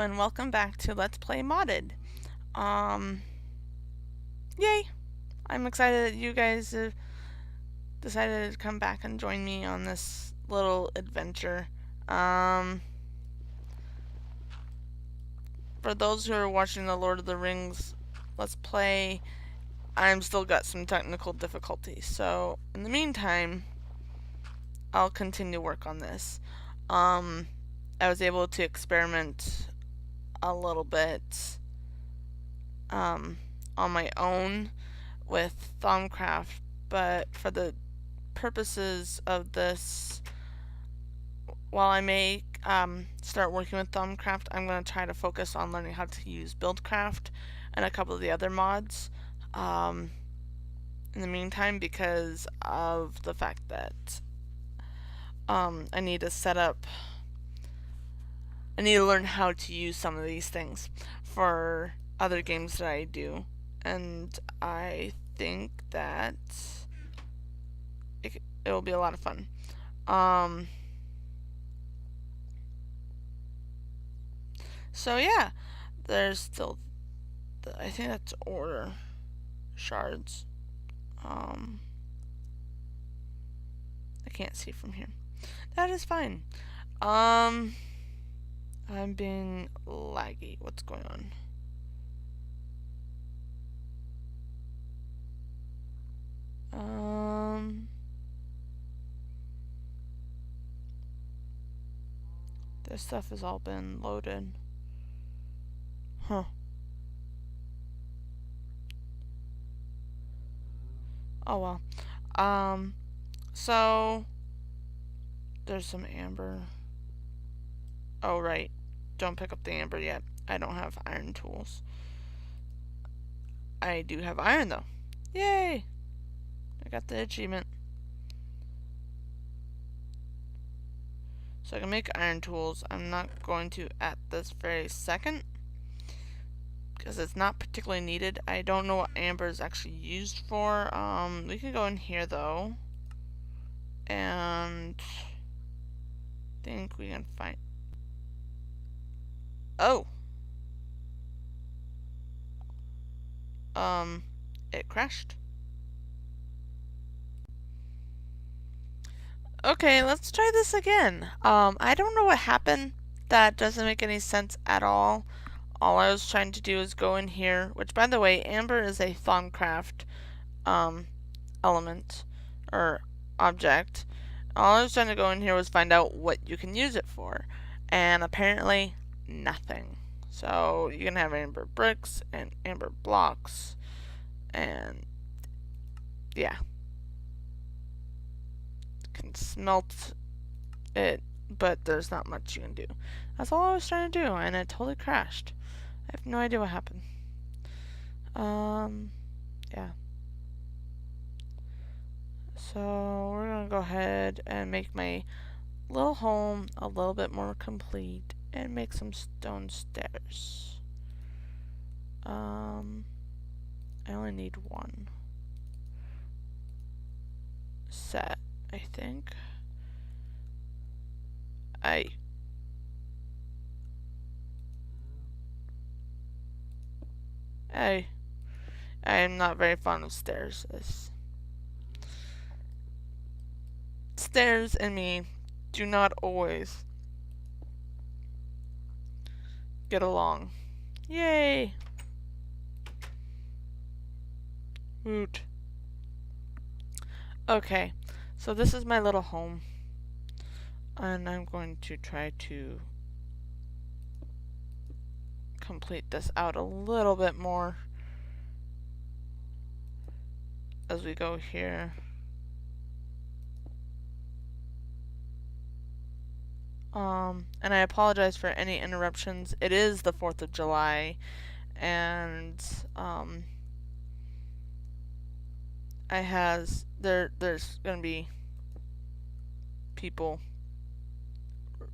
and welcome back to Let's Play Modded. Yay! I'm excited that you guys have decided to come back and join me on this little adventure. For those who are watching the Lord of the Rings Let's Play, I'm still got some technical difficulties, so in the meantime, I'll continue work on this. I was able to experiment a little bit on my own with Thumbcraft, but for the purposes of this, while I may start working with Thumbcraft, I'm going to try to focus on learning how to use Buildcraft and a couple of the other mods in the meantime, because of the fact that I need to learn how to use some of these things for other games that I do, and I think that it will be a lot of fun. So yeah, there's still, I think that's order shards. I can't see from here. That is fine. I'm being laggy. What's going on? This stuff has all been loaded. Huh. Oh well. So there's some amber. Oh right. Don't pick up the amber yet. I don't have iron tools. I do have iron though. Yay! I got the achievement. So I can make iron tools. I'm not going to at this very second, because it's not particularly needed. I don't know what amber is actually used for. We can go in here though, and I think we can find. Oh. It crashed. Okay, let's try this again. I don't know what happened. That doesn't make any sense at all. All I was trying to do is go in here, which by the way, amber is a Thumbcraft element or object. All I was trying to go in here was find out what you can use it for, and apparently nothing. So you can have amber bricks and amber blocks, and yeah, can smelt it, but there's not much you can do. That's all I was trying to do, and it totally crashed. I have no idea what happened. Yeah. So we're gonna go ahead and make my little home a little bit more complete and make some stone stairs. I only need one set, I think. I am not very fond of stairs. Stairs and me do not always get along. Yay! Woot. Okay, so this is my little home, and I'm going to try to complete this out a little bit more as we go here. And I apologize for any interruptions. It is the 4th of July, and there's gonna be people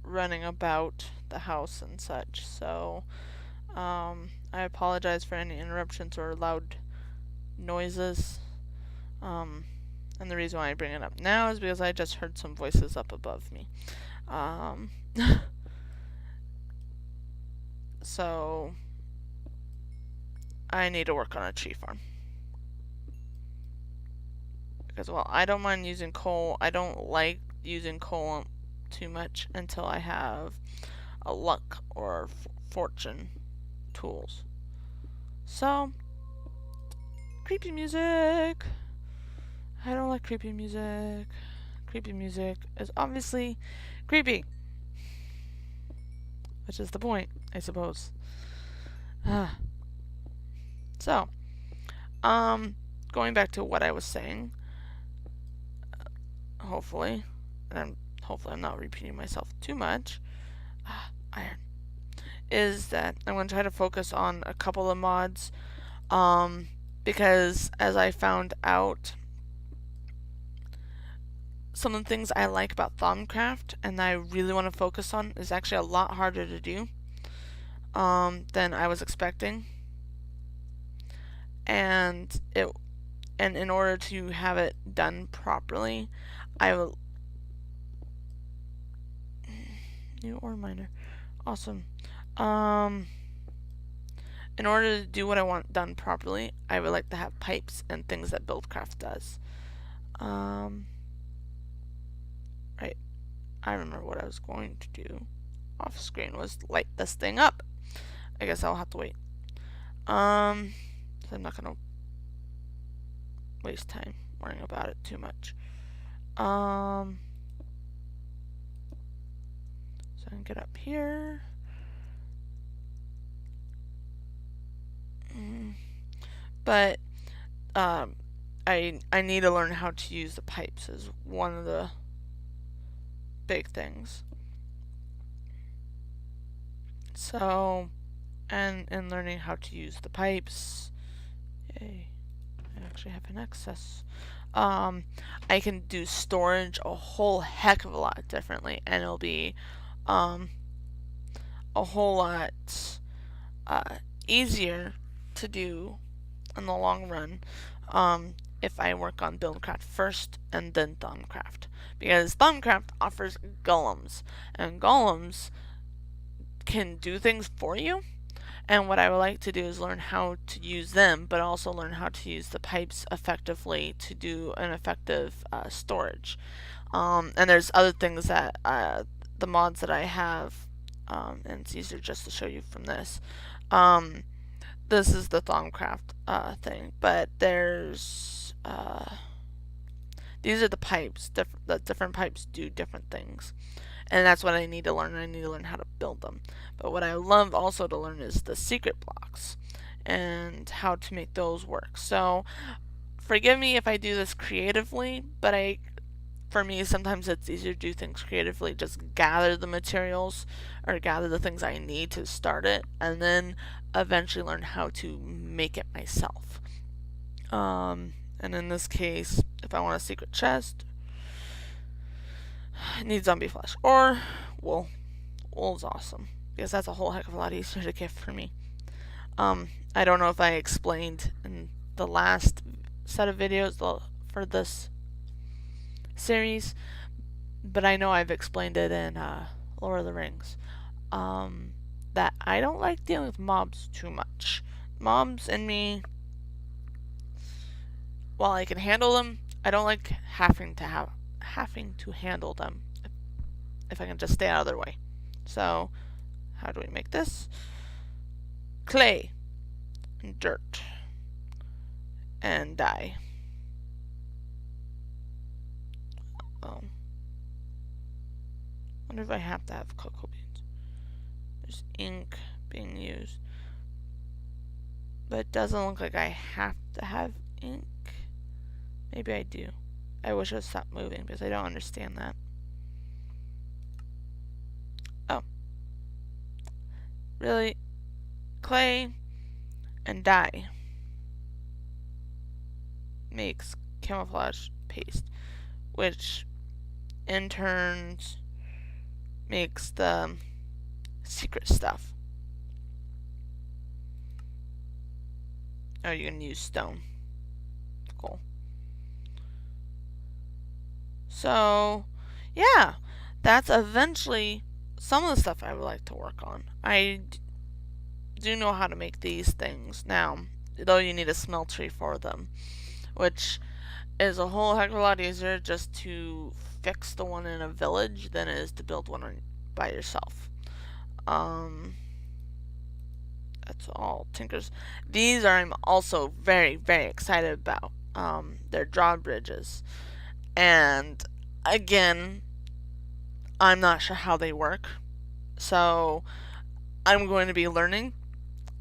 running about the house and such, so I apologize for any interruptions or loud noises. And the reason why I bring it up now is because I just heard some voices up above me. So I need to work on a tree farm. Because while I don't mind using coal, I don't like using coal too much until I have a luck or fortune tools. So, creepy music. I don't like creepy music. Creepy music is obviously creepy. Which is the point, I suppose. So, going back to what I was saying, hopefully I'm not repeating myself too much, iron, is that I'm going to try to focus on a couple of mods, because as I found out, some of the things I like about Thaumcraft and I really want to focus on is actually a lot harder to do than I was expecting. And in order to have it done properly, I will new ore miner. Awesome. In order to do what I want done properly, I would like to have pipes and things that Buildcraft does. Right. I remember what I was going to do off screen was light this thing up. I guess I'll have to wait. So I'm not gonna waste time worrying about it too much. So I can get up here. But I need to learn how to use the pipes is one of the big things. So, and in learning how to use the pipes, yay, I actually have an excess. I can do storage a whole heck of a lot differently, and it'll be a whole lot easier to do in the long run if I work on Buildcraft first and then Thaumcraft, because Thaumcraft offers golems, and golems can do things for you. And what I would like to do is learn how to use them, but also learn how to use the pipes effectively to do an effective storage. And there's other things that the mods that I have, and it's easier just to show you from this. This is the Thaumcraft thing, but there's these are the pipes. Different pipes do different things. And that's what I need to learn. I need to learn how to build them. But what I love also to learn is the secret blocks and how to make those work. So forgive me if I do this creatively, but for me, sometimes it's easier to do things creatively. Just gather the materials or gather the things I need to start it, and then eventually learn how to make it myself. And in this case, if I want a secret chest, I need zombie flesh or wool. Wool is awesome because that's a whole heck of a lot easier to get for me. I don't know if I explained in the last set of videos for this series, but I know I've explained it in Lord of the Rings, that I don't like dealing with mobs too much. Mobs and me, while I can handle them, I don't like having to handle them if I can just stay out of their way. So how do we make this? Clay and dirt and dye. Wonder if I have to have cocoa beans. There's ink being used, but it doesn't look like I have to have ink. Maybe I do. I wish I would stop moving because I don't understand that. Oh. Really? Clay and dye makes camouflage paste, which in turn makes the secret stuff. Oh, you can use stone. Cool. So, yeah, that's eventually some of the stuff I would like to work on. I do know how to make these things now, though you need a smeltery for them, which is a whole heck of a lot easier just to fix the one in a village than it is to build one by yourself. That's all Tinkers. These I'm also very, very excited about. They're drawbridges. And again, I'm not sure how they work. So I'm going to be learning.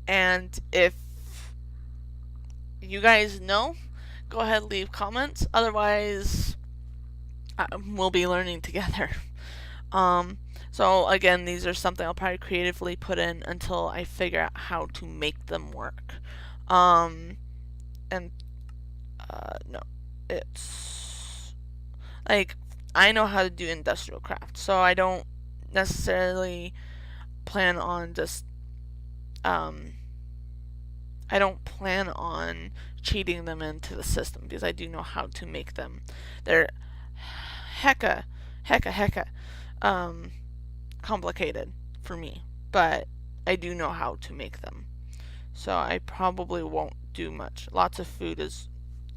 And if you guys know, go ahead and leave comments. Otherwise, we'll be learning together. So again, these are something I'll probably creatively put in until I figure out how to make them work. No, it's like I know how to do industrial craft, so I don't necessarily plan on just I don't plan on cheating them into the system because I do know how to make them. They're hecka complicated for me, but I do know how to make them. So I probably won't do much. Lots of food is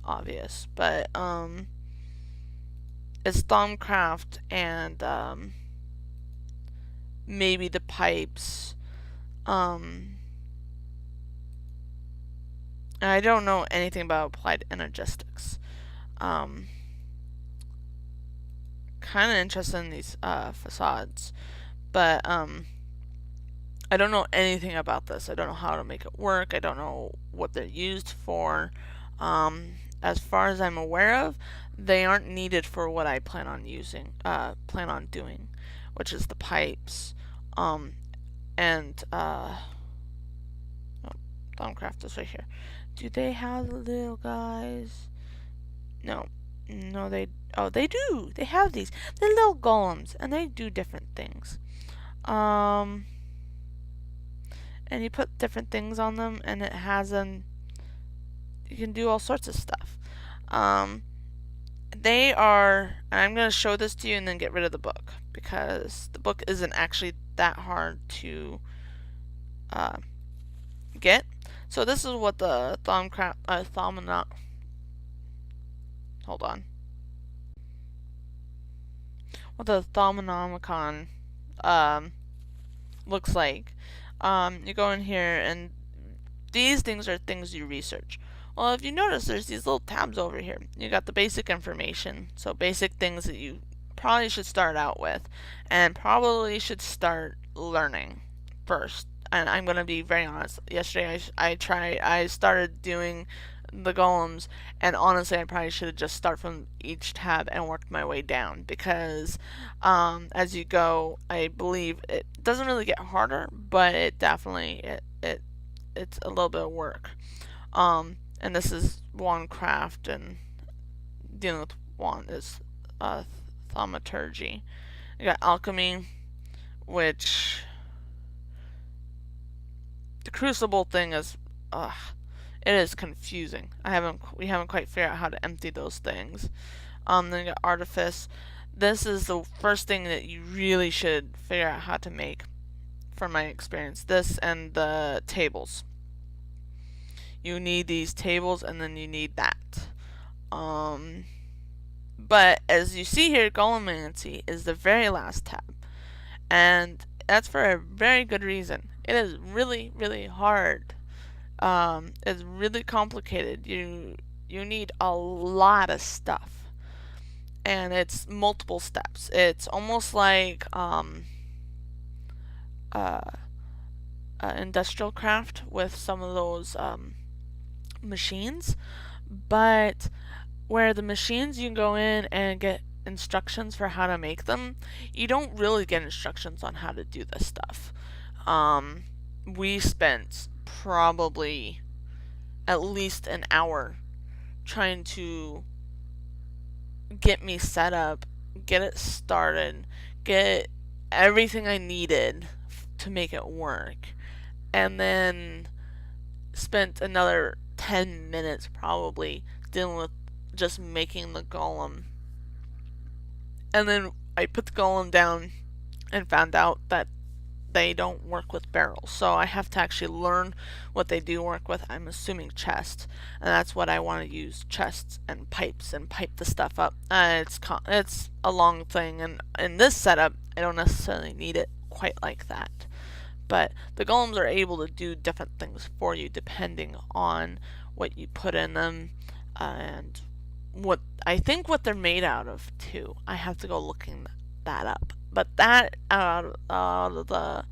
obvious, but it's Thaumcraft and maybe the pipes. I don't know anything about applied energistics. Kind of interested in these facades, but I don't know anything about this. I don't know how to make it work. I don't know what they're used for. As far as I'm aware of, they aren't needed for what I plan on doing, which is the pipes, and Thaumcraft is right here. Do they have the little guys? No, they do. They have these. They're little golems, and they do different things. And you put different things on them, and it has them. You can do all sorts of stuff. They are. And I'm gonna show this to you, and then get rid of the book because the book isn't actually that hard to get. So this is what the hold on. What the Thaumonomicon looks like. You go in here, and these things are things you research. Well, if you notice, there's these little tabs over here. You got the basic information, so basic things that you probably should start out with, and probably should start learning first. And I'm gonna be very honest. Yesterday, I started doing the golems, and honestly, I probably should have just started from each tab and worked my way down because as you go, I believe it doesn't really get harder, but it definitely it's a little bit of work. And this is wand craft, and dealing with wand is thaumaturgy. You got alchemy, which the crucible thing is it is confusing. We haven't quite figured out how to empty those things. Then you got artifice. This is the first thing that you really should figure out how to make, from my experience. This and the tables. You need these tables, and then you need that. But as you see here, Golemancy is the very last tab, and that's for a very good reason. It is really, really hard. It's really complicated. You need a lot of stuff, and it's multiple steps. It's almost like industrial craft with some of those machines, but where the machines you can go in and get instructions for how to make them, you don't really get instructions on how to do this stuff. We spent probably at least an hour trying to get me set up, get it started, get everything I needed to make it work, and then spent another 10 minutes probably dealing with just making the golem. And then I put the golem down and found out that they don't work with barrels. So I have to actually learn what they do work with. I'm assuming chests, and that's what I want to use: chests and pipe the stuff up. It's a long thing, and in this setup, I don't necessarily need it quite like that. But the golems are able to do different things for you depending on what you put in them, and what they're made out of too. I have to go looking that up. But that out of the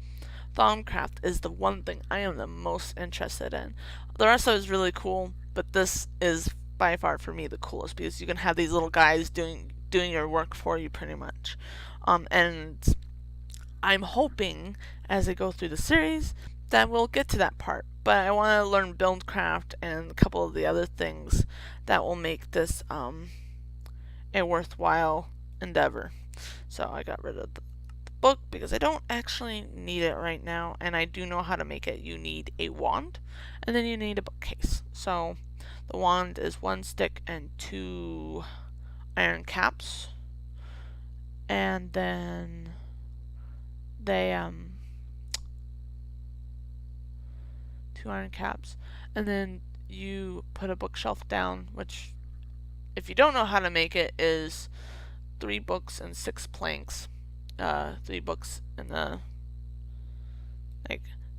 Thaumcraft is the one thing I am the most interested in. The rest of it is really cool, but this is by far for me the coolest because you can have these little guys doing your work for you pretty much. And I'm hoping as I go through the series that we'll get to that part. But I want to learn Buildcraft and a couple of the other things that will make this a worthwhile endeavor. So I got rid of the book because I don't actually need it right now, and I do know how to make it. You need a wand, and then you need a bookcase. So the wand is 1 stick and 2 iron caps, and then they 2 iron caps, and then you put a bookshelf down, which, if you don't know how to make it, is 3 books and 6 planks. 3 books in the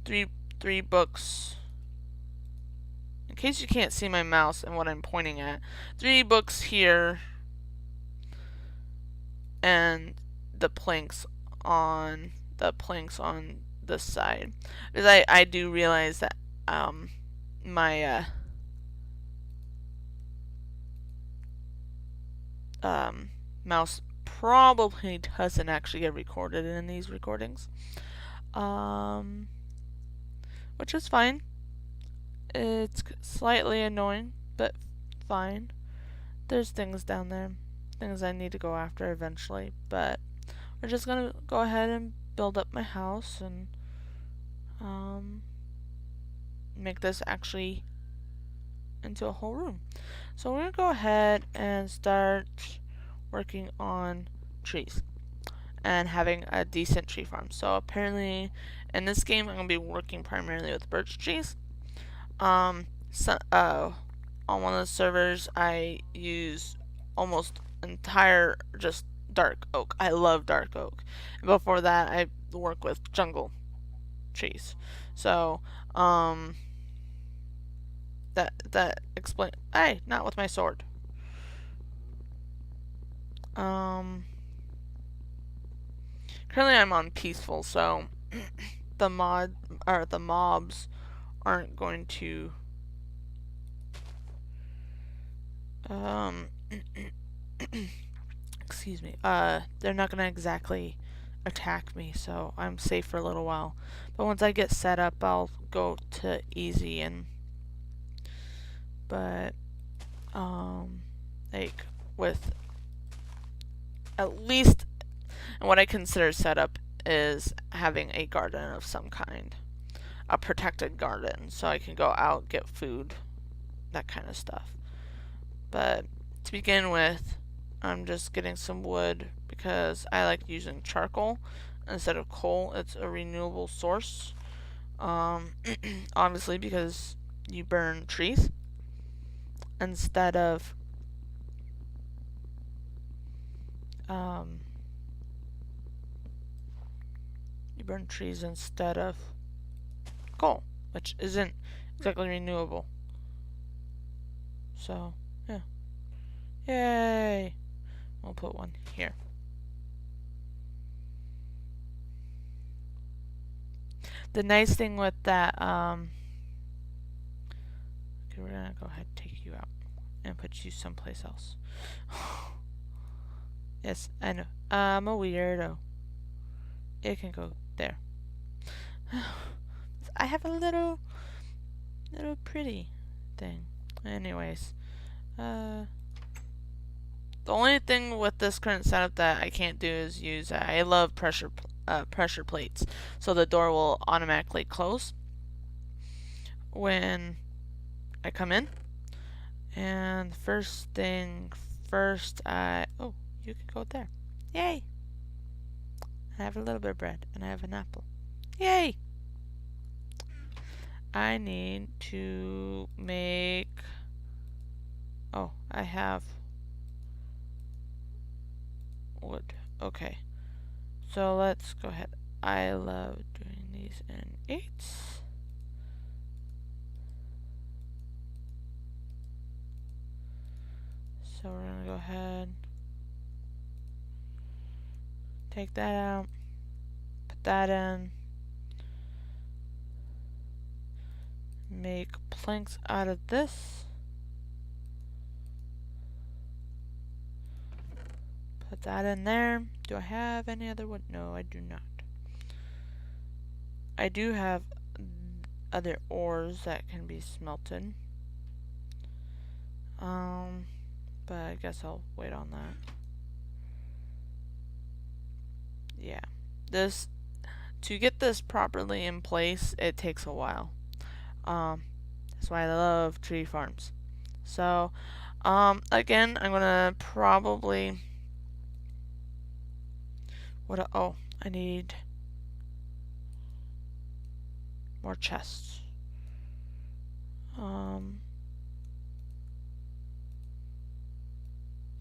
three books. In case you can't see my mouse and what I'm pointing at, 3 books here, and the planks on this side. Because I do realize that my mouse probably doesn't actually get recorded in these recordings, which is fine. It's slightly annoying, but fine. There's things down there, things I need to go after eventually, but we're just gonna go ahead and build up my house and make this actually into a whole room. So we're gonna go ahead and start working on trees and having a decent tree farm. So apparently in this game I'm gonna be working primarily with birch trees. On one of the servers I use almost entire just dark oak. I love dark oak. And before that I work with jungle trees. So that explain. Hey, not with my sword. Currently I'm on peaceful, so the mobs aren't going to excuse me. They're not gonna exactly attack me, so I'm safe for a little while. But once I get set up, I'll go to easy but like with at least, and what I consider setup is having a garden of some kind, a protected garden, so I can go out, get food, that kind of stuff. But to begin with, I'm just getting some wood because I like using charcoal instead of coal. It's a renewable source. Obviously, because you burn trees instead of coal, which isn't exactly renewable. So yeah, yay! We'll put one here. The nice thing with that, okay, we're gonna go ahead and take you out and put you someplace else. Yes, I know. I'm a weirdo. It can go there. I have a little pretty thing. Anyways, the only thing with this current setup that I can't do is use. I love pressure plates, so the door will automatically close when I come in. And first thing first, oh, you can go there. Yay! I have a little bit of bread and I have an apple. Yay! I need to make... Oh, I have wood. Okay. So let's go ahead. I love doing these in 8s. So we're gonna go ahead, take that out, put that in, make planks out of this, put that in there. Do I have any other wood? No, I do not. I do have other ores that can be smelted. But I guess I'll wait on that. Yeah. To get this properly in place, it takes a while. That's why I love tree farms. So, again, I'm gonna probably... Oh, I need more chests.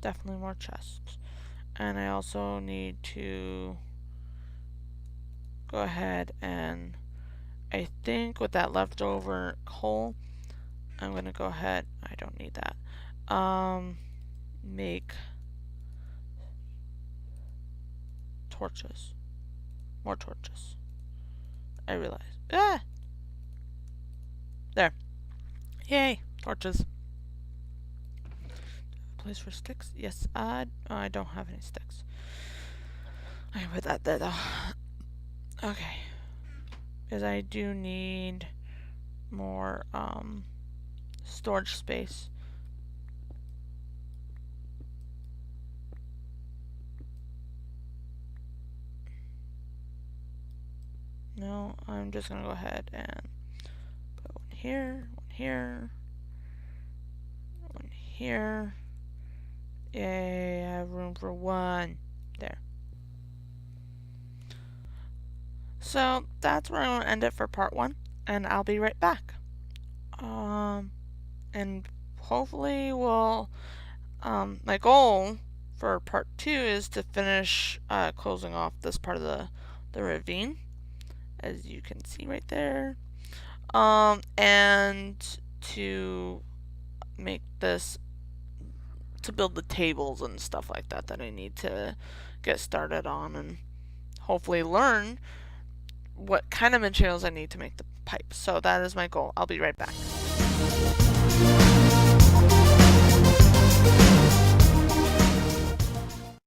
Definitely more chests. And I also need to go ahead and, I think with that leftover coal, I'm gonna go ahead, I don't need that, make torches. More torches. I realize. Ah! There. Yay! Torches. Place for sticks? Yes, I don't have any sticks. I can put that there though. Okay. Because I do need more storage space. No, I'm just gonna go ahead and put one here, one here, one here. Yay, I have room for one. There. So that's where I'm going to end it for part 1, and I'll be right back. And hopefully we'll, my goal for part 2 is to finish closing off this part of the ravine, as you can see right there, and to make this, to build the tables and stuff like that that I need to get started on, and hopefully learn what kind of materials I need to make the pipe. So that is my goal. I'll be right back.